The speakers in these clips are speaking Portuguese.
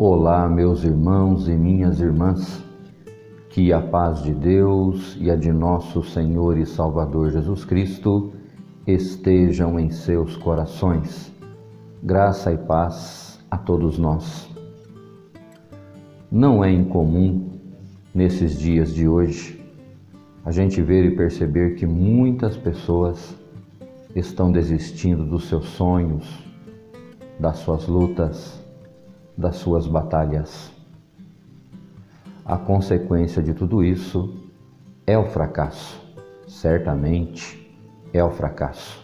Olá, meus irmãos e minhas irmãs, que a paz de Deus e a de nosso Senhor e Salvador Jesus Cristo estejam em seus corações. Graça e paz a todos nós. Não é incomum, nesses dias de hoje, a gente ver e perceber que muitas pessoas estão desistindo dos seus sonhos, das suas lutas, das suas batalhas. A consequência de tudo isso é o fracasso, certamente é o fracasso.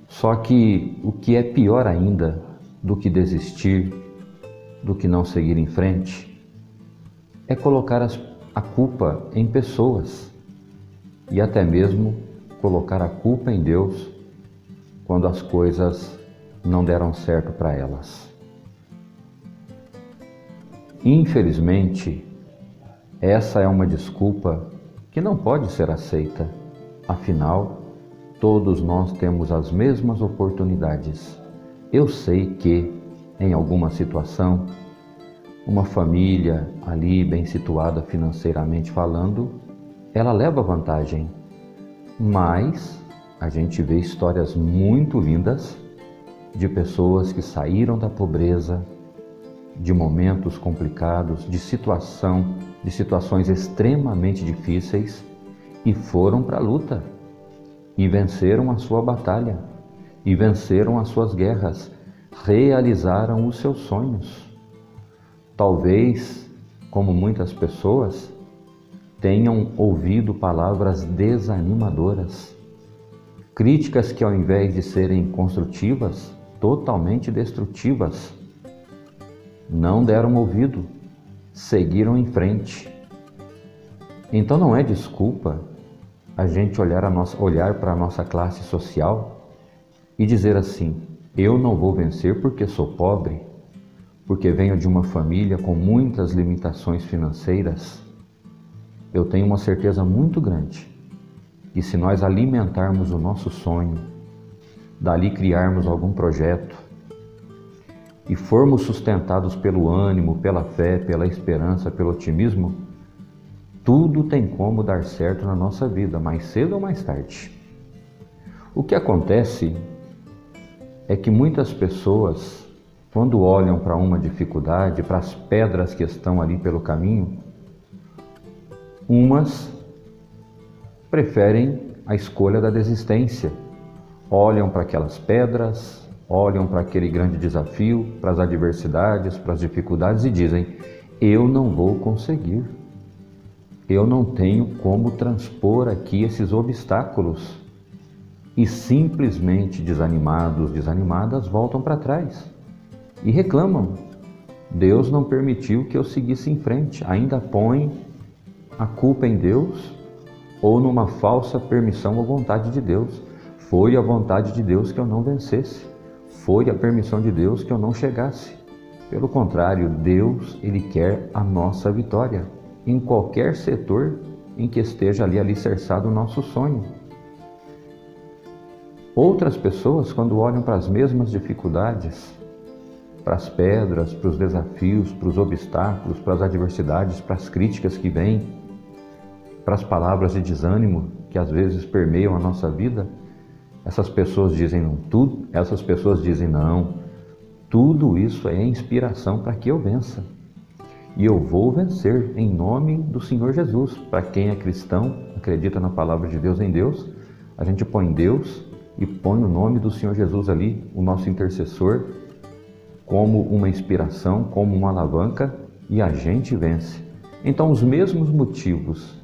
Só que o que é pior ainda do que desistir, do que não seguir em frente, é colocar a culpa em pessoas e até mesmo colocar a culpa em Deus quando as coisas não deram certo para elas. Infelizmente, essa é uma desculpa que não pode ser aceita. Afinal, todos nós temos as mesmas oportunidades. Eu sei que, em alguma situação, uma família ali bem situada financeiramente falando, ela leva vantagem. Mas a gente vê histórias muito lindas de pessoas que saíram da pobreza, de momentos complicados, de situações extremamente difíceis e foram para a luta e venceram a sua batalha e venceram as suas guerras, realizaram os seus sonhos. Talvez, como muitas pessoas, tenham ouvido palavras desanimadoras, críticas que ao invés de serem construtivas, totalmente destrutivas. Não deram ouvido, seguiram em frente. Então não é desculpa a gente olhar para a nossa classe social e dizer assim: eu não vou vencer porque sou pobre, porque venho de uma família com muitas limitações financeiras. Eu tenho uma certeza muito grande que se nós alimentarmos o nosso sonho, dali criarmos algum projeto, e formos sustentados pelo ânimo, pela fé, pela esperança, pelo otimismo, tudo tem como dar certo na nossa vida, mais cedo ou mais tarde. O que acontece é que muitas pessoas, quando olham para uma dificuldade, para as pedras que estão ali pelo caminho, umas preferem a escolha da desistência, olham para aquelas pedras, olham para aquele grande desafio, para as adversidades, para as dificuldades e dizem: eu não vou conseguir, eu não tenho como transpor aqui esses obstáculos. E simplesmente desanimados, desanimadas, voltam para trás e reclamam: Deus não permitiu que eu seguisse em frente. Ainda põe a culpa em Deus ou numa falsa permissão ou vontade de Deus. Foi a vontade de Deus que eu não vencesse. Foi a permissão de Deus que eu não chegasse. Pelo contrário, Deus, Ele quer a nossa vitória em qualquer setor em que esteja ali alicerçado o nosso sonho. Outras pessoas, quando olham para as mesmas dificuldades, para as pedras, para os desafios, para os obstáculos, para as adversidades, para as críticas que vêm, para as palavras de desânimo que às vezes permeiam a nossa vida, essas pessoas dizem não, tudo isso é inspiração para que eu vença. E eu vou vencer em nome do Senhor Jesus. Para quem é cristão, acredita na palavra de Deus, em Deus, a gente põe Deus e põe o nome do Senhor Jesus ali, o nosso intercessor, como uma inspiração, como uma alavanca, e a gente vence. Então os mesmos motivos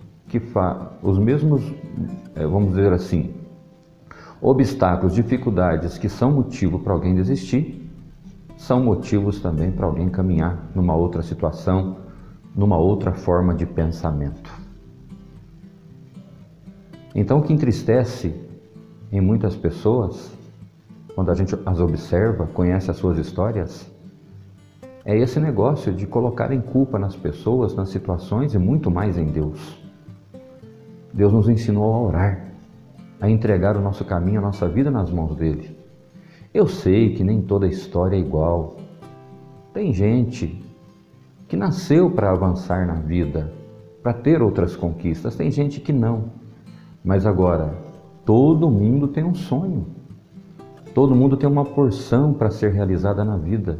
vamos dizer assim, obstáculos, dificuldades que são motivo para alguém desistir, são motivos também para alguém caminhar numa outra situação, numa outra forma de pensamento. Então o que entristece em muitas pessoas, quando a gente as observa, conhece as suas histórias, é esse negócio de colocarem culpa nas pessoas, nas situações e muito mais em Deus. Deus nos ensinou a orar, a entregar o nosso caminho, a nossa vida nas mãos dele. Eu sei que nem toda história é igual. Tem gente que nasceu para avançar na vida, para ter outras conquistas. Tem gente que não. Mas agora, todo mundo tem um sonho. Todo mundo tem uma porção para ser realizada na vida.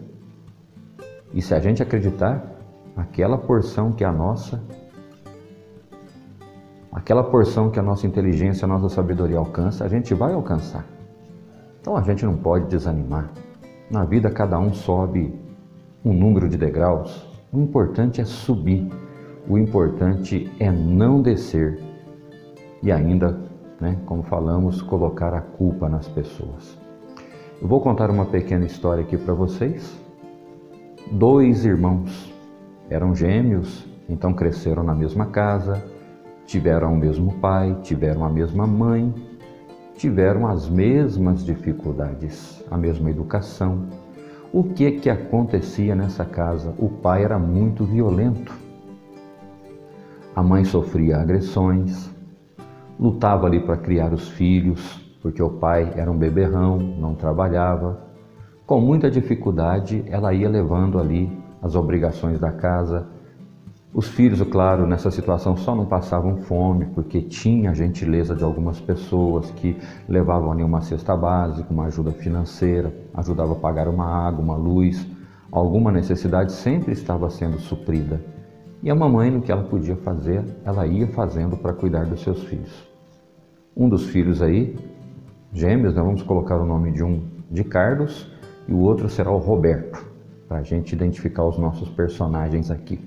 E se a gente acreditar, aquela porção que é a nossa, aquela porção que a nossa inteligência, a nossa sabedoria alcança, a gente vai alcançar. Então a gente não pode desanimar. Na vida cada um sobe um número de degraus. O importante é subir. O importante é não descer. E ainda, como falamos, colocar a culpa nas pessoas. Eu vou contar uma pequena história aqui para vocês. 2 irmãos eram gêmeos, então cresceram na mesma casa, tiveram o mesmo pai, tiveram a mesma mãe, tiveram as mesmas dificuldades, a mesma educação. O que acontecia nessa casa? O pai era muito violento. A mãe sofria agressões, lutava ali para criar os filhos, porque o pai era um beberrão, não trabalhava. Com muita dificuldade, ela ia levando ali as obrigações da casa. Os filhos, claro, nessa situação só não passavam fome, porque tinha a gentileza de algumas pessoas que levavam ali uma cesta básica, uma ajuda financeira, ajudava a pagar uma água, uma luz. Alguma necessidade sempre estava sendo suprida. E a mamãe, no que ela podia fazer, ela ia fazendo para cuidar dos seus filhos. Um dos filhos aí, gêmeos, vamos colocar o nome de um de Carlos e o outro será o Roberto, para a gente identificar os nossos personagens aqui.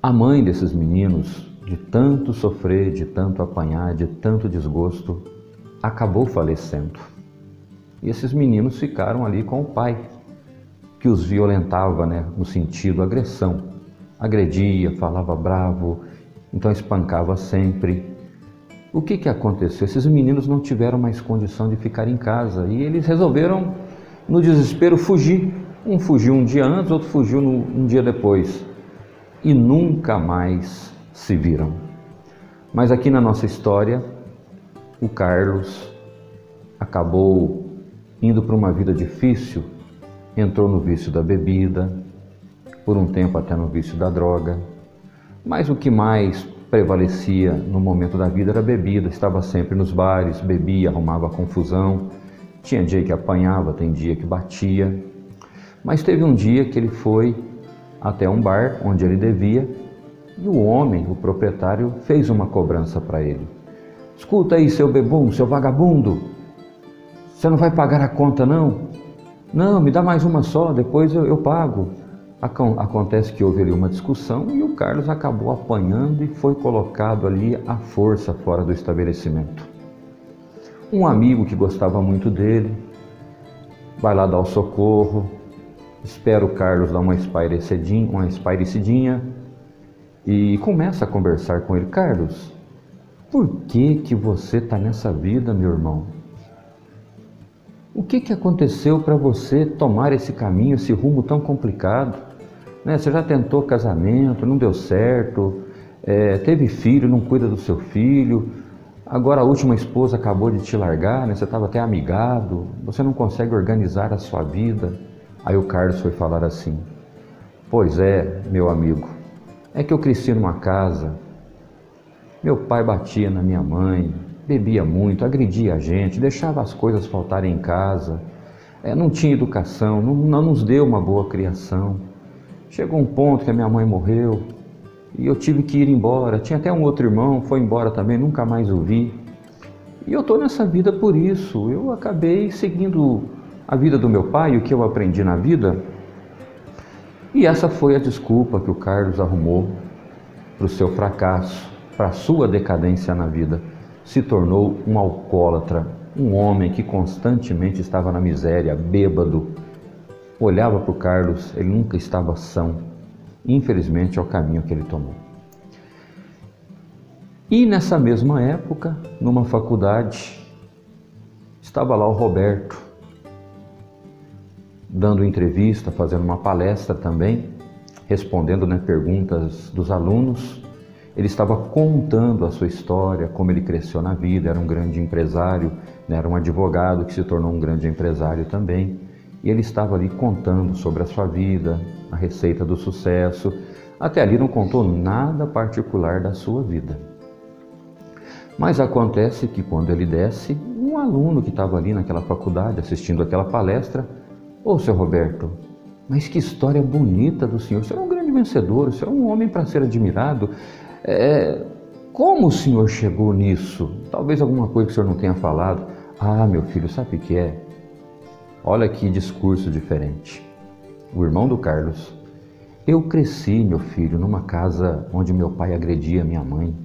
A mãe desses meninos, de tanto sofrer, de tanto apanhar, de tanto desgosto, acabou falecendo. E esses meninos ficaram ali com o pai, que os violentava, no sentido agressão. Agredia, falava bravo, então espancava sempre. O que aconteceu? Esses meninos não tiveram mais condição de ficar em casa e eles resolveram, no desespero, fugir. Um fugiu um dia antes, outro fugiu um dia depois. E nunca mais se viram. Mas aqui na nossa história, o Carlos acabou indo para uma vida difícil, entrou no vício da bebida, por um tempo até no vício da droga, mas o que mais prevalecia no momento da vida era a bebida, estava sempre nos bares, bebia, arrumava confusão, tinha dia que apanhava, tem dia que batia, mas teve um dia que ele foi até um bar onde ele devia e o homem, o proprietário, fez uma cobrança para ele. Escuta aí, seu bebum, seu vagabundo, você não vai pagar a conta não? Não, me dá mais uma só, depois eu pago. Acontece que houve ali uma discussão e o Carlos acabou apanhando e foi colocado ali à força fora do estabelecimento. Um amigo que gostava muito dele vai lá dar o socorro, espera o Carlos dar uma espairecidinha e começa a conversar com ele. Carlos, por que você está nessa vida, meu irmão? O que aconteceu para você tomar esse caminho, esse rumo tão complicado? Você já tentou casamento, não deu certo, teve filho, não cuida do seu filho, agora a última esposa acabou de te largar, você estava até amigado, você não consegue organizar a sua vida. Aí o Carlos foi falar assim, pois é, meu amigo, é que eu cresci numa casa, meu pai batia na minha mãe, bebia muito, agredia a gente, deixava as coisas faltarem em casa, não tinha educação, não nos deu uma boa criação. Chegou um ponto que a minha mãe morreu e eu tive que ir embora. Tinha até um outro irmão, foi embora também, nunca mais o vi. E eu estou nessa vida por isso. Eu acabei seguindo a vida do meu pai, o que eu aprendi na vida. E essa foi a desculpa que o Carlos arrumou para o seu fracasso, para a sua decadência na vida. Se tornou um alcoólatra, um homem que constantemente estava na miséria, bêbado. Olhava para o Carlos, ele nunca estava são. Infelizmente é o caminho que ele tomou. E nessa mesma época, numa faculdade, estava lá o Roberto, dando entrevista, fazendo uma palestra também, respondendo perguntas dos alunos. Ele estava contando a sua história, como ele cresceu na vida, era um grande empresário, era um advogado que se tornou um grande empresário também. e ele estava ali contando sobre a sua vida, a receita do sucesso. Até ali não contou nada particular da sua vida. Mas acontece que quando ele desce, um aluno que estava ali naquela faculdade assistindo aquela palestra: ô, seu Roberto, mas que história bonita do senhor, o senhor é um grande vencedor, o senhor é um homem para ser admirado. Como o senhor chegou nisso? Talvez alguma coisa que o senhor não tenha falado. Ah, meu filho, sabe o que é? Olha que discurso diferente. O irmão do Carlos: eu cresci, meu filho, numa casa onde meu pai agredia minha mãe.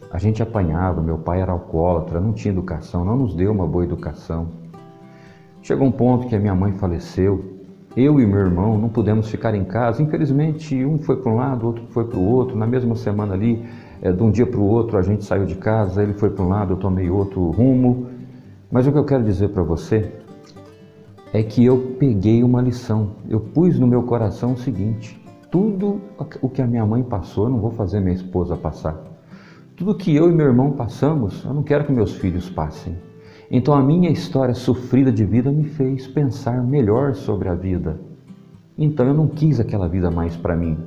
A gente apanhava, meu pai era alcoólatra, não tinha educação, não nos deu uma boa educação. Chegou um ponto que a minha mãe faleceu, eu e meu irmão não pudemos ficar em casa. Infelizmente, um foi para um lado, o outro foi para o outro. Na mesma semana ali, de um dia para o outro, a gente saiu de casa, ele foi para um lado, eu tomei outro rumo. Mas o que eu quero dizer para você é que eu peguei uma lição. Eu pus no meu coração o seguinte: tudo o que a minha mãe passou, eu não vou fazer minha esposa passar. Tudo que eu e meu irmão passamos, eu não quero que meus filhos passem. Então a minha história sofrida de vida me fez pensar melhor sobre a vida. Então eu não quis aquela vida mais para mim.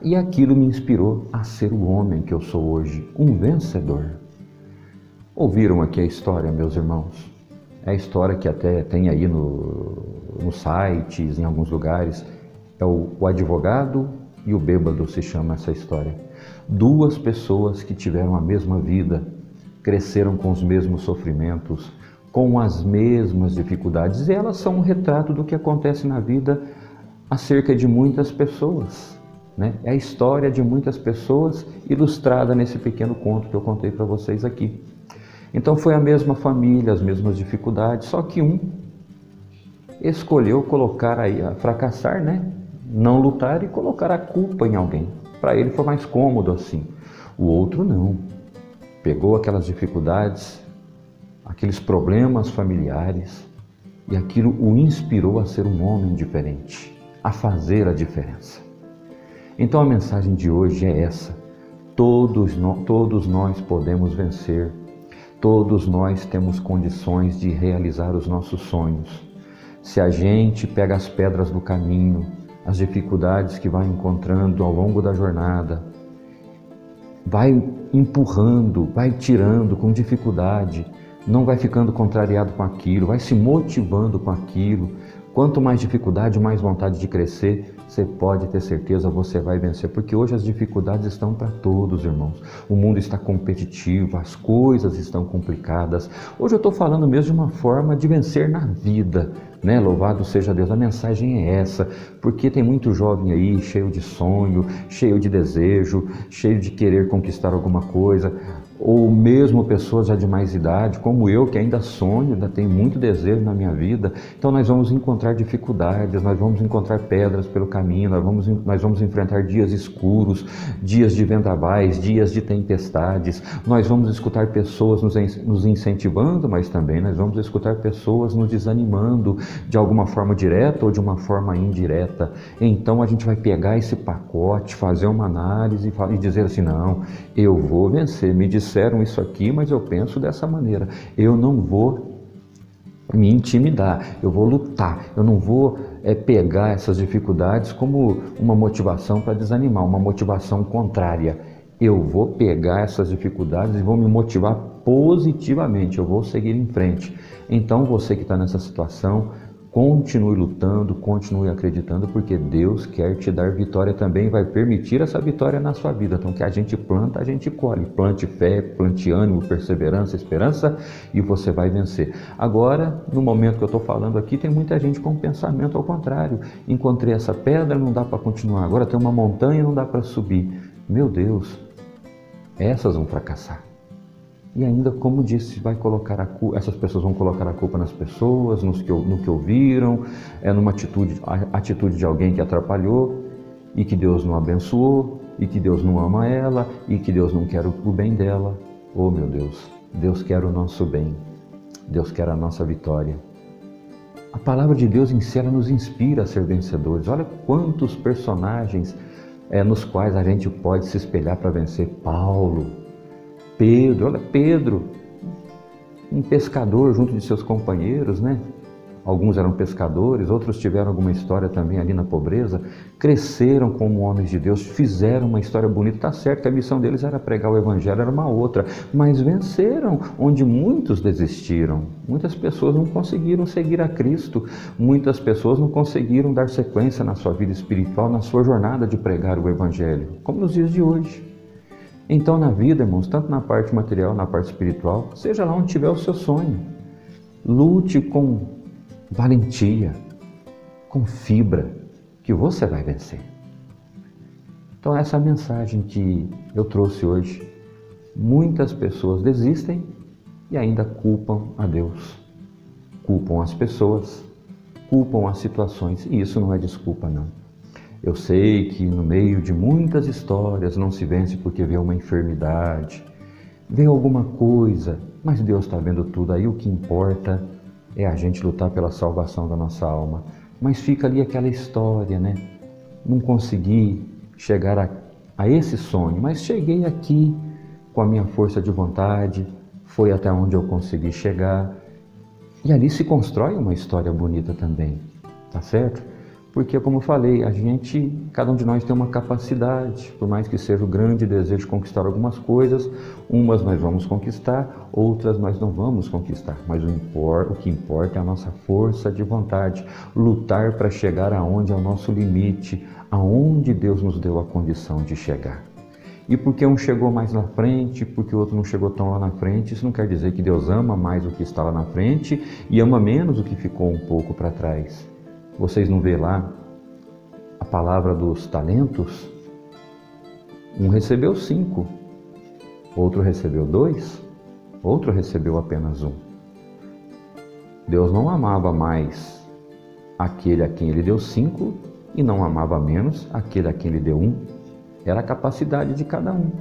E aquilo me inspirou a ser o homem que eu sou hoje, um vencedor. Ouviram aqui a história, meus irmãos? É a história que até tem aí nos sites, em alguns lugares. É o advogado e o bêbado, se chama essa história. Duas pessoas que tiveram a mesma vida, cresceram com os mesmos sofrimentos, com as mesmas dificuldades, e elas são um retrato do que acontece na vida acerca de muitas pessoas, né? É a história de muitas pessoas ilustrada nesse pequeno conto que eu contei para vocês aqui. Então foi a mesma família, as mesmas dificuldades, só que um escolheu colocar aí, fracassar, né? Não lutar e colocar a culpa em alguém. Para ele foi mais cômodo assim. O outro não. Pegou aquelas dificuldades, aqueles problemas familiares, e aquilo o inspirou a ser um homem diferente, a fazer a diferença. Então a mensagem de hoje é essa: todos nós podemos vencer, todos nós temos condições de realizar os nossos sonhos. Se a gente pega as pedras do caminho, as dificuldades que vai encontrando ao longo da jornada, vai empurrando, vai tirando com dificuldade, não vai ficando contrariado com aquilo, vai se motivando com aquilo. Quanto mais dificuldade, mais vontade de crescer, você pode ter certeza, você vai vencer. Porque hoje as dificuldades estão para todos, irmãos. O mundo está competitivo, as coisas estão complicadas. Hoje eu estou falando mesmo de uma forma de vencer na vida, né? Louvado seja Deus, a mensagem é essa. Porque tem muito jovem aí, cheio de sonho, cheio de desejo, cheio de querer conquistar alguma coisa. Ou mesmo pessoas já de mais idade, como eu, que ainda sonho, ainda tenho muito desejo na minha vida. Então nós vamos encontrar dificuldades, nós vamos encontrar pedras pelo caminho, nós vamos enfrentar dias escuros, dias de vendavais, dias de tempestades. Nós vamos escutar pessoas nos incentivando, mas também nós vamos escutar pessoas nos desanimando, de alguma forma direta ou de uma forma indireta. Então a gente vai pegar esse pacote, fazer uma análise e dizer assim: não, eu vou vencer. Me disseram isso aqui, mas eu penso dessa maneira. Eu não vou me intimidar, eu vou lutar. Eu não vou pegar essas dificuldades como uma motivação para desanimar, uma motivação contrária. Eu vou pegar essas dificuldades e vou me motivar positivamente, eu vou seguir em frente. Então você que está nessa situação, continue lutando, continue acreditando, porque Deus quer te dar vitória também, vai permitir essa vitória na sua vida. Então que a gente planta, a gente colhe. Plante fé, plante ânimo, perseverança, esperança, e você vai vencer. Agora, no momento que eu estou falando aqui, tem muita gente com pensamento ao contrário. Encontrei essa pedra, não dá para continuar. Agora tem uma montanha, não dá para subir. Meu Deus, essas vão fracassar. E ainda, como disse, essas pessoas vão colocar a culpa nas pessoas, no que ouviram, numa atitude de alguém que atrapalhou, e que Deus não abençoou, e que Deus não ama ela, e que Deus não quer o bem dela. Oh meu Deus, Deus quer o nosso bem, Deus quer a nossa vitória. A palavra de Deus em si, ela nos inspira a ser vencedores. Olha quantos personagens nos quais a gente pode se espelhar para vencer. Paulo, Pedro, olha Pedro, um pescador junto de seus companheiros, né? alguns eram pescadores, outros tiveram alguma história também ali na pobreza, cresceram como homens de Deus, fizeram uma história bonita. Está certo que a missão deles era pregar o Evangelho, era uma outra, mas venceram onde muitos desistiram. Muitas pessoas não conseguiram seguir a Cristo, muitas pessoas não conseguiram dar sequência na sua vida espiritual, na sua jornada de pregar o Evangelho, como nos dias de hoje. Então, na vida, irmãos, tanto na parte material, na parte espiritual, seja lá onde tiver o seu sonho, lute com valentia, com fibra, que você vai vencer. Então, essa é a mensagem que eu trouxe hoje. Muitas pessoas desistem e ainda culpam a Deus, culpam as pessoas, culpam as situações, e isso não é desculpa, não. Eu sei que no meio de muitas histórias não se vence porque vê uma enfermidade, vê alguma coisa, mas Deus está vendo tudo. Aí o que importa é a gente lutar pela salvação da nossa alma. Mas fica ali aquela história, né? Não consegui chegar a esse sonho, mas cheguei aqui com a minha força de vontade, foi até onde eu consegui chegar. E ali se constrói uma história bonita também, tá certo? Porque, como eu falei, cada um de nós tem uma capacidade, por mais que seja o grande desejo de conquistar algumas coisas, umas nós vamos conquistar, outras nós não vamos conquistar. Mas o que importa é a nossa força de vontade, lutar para chegar aonde é o nosso limite, aonde Deus nos deu a condição de chegar. E porque um chegou mais na frente, porque o outro não chegou tão lá na frente, isso não quer dizer que Deus ama mais o que está lá na frente e ama menos o que ficou um pouco para trás. Vocês não vê lá a palavra dos talentos? Um recebeu 5, outro recebeu 2, outro recebeu apenas 1. Deus não amava mais aquele a quem ele deu 5 e não amava menos aquele a quem ele deu 1. Era a capacidade de cada um.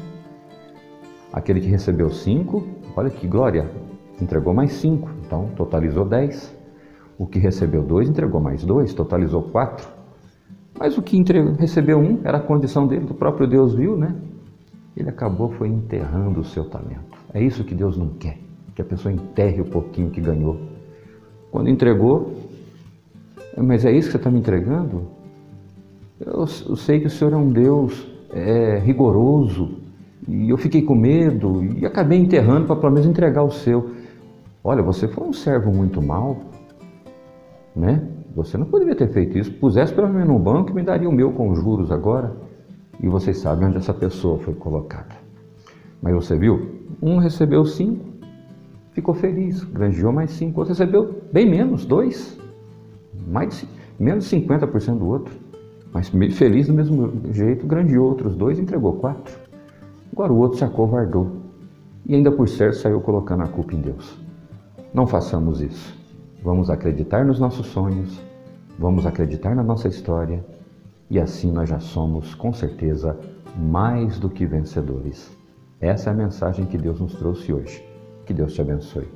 Aquele que recebeu 5, olha que glória, entregou mais 5, então totalizou 10. O que recebeu 2 entregou mais 2, totalizou 4. Mas o que recebeu 1 era a condição dele, o próprio Deus viu, né? Ele foi enterrando o seu talento. É isso que Deus não quer, que a pessoa enterre o pouquinho que ganhou. Quando entregou, mas é isso que você está me entregando? Eu sei que o Senhor é um Deus rigoroso, e eu fiquei com medo, e acabei enterrando para pelo menos entregar o seu. Olha, você foi um servo muito mau, né? Você não poderia ter feito isso. Pusesse pelo menos no banco e me daria o meu com juros agora. E vocês sabem onde essa pessoa foi colocada. Mas você viu? Um recebeu 5, ficou feliz, granjeou mais 5. Outro recebeu bem menos, 2. Menos 50% do outro. Mas feliz do mesmo jeito, granjeou outros 2 e entregou 4. Agora o outro se acovardou. E ainda por certo saiu colocando a culpa em Deus. Não façamos isso. Vamos acreditar nos nossos sonhos, vamos acreditar na nossa história e assim nós já somos, com certeza, mais do que vencedores. Essa é a mensagem que Deus nos trouxe hoje. Que Deus te abençoe.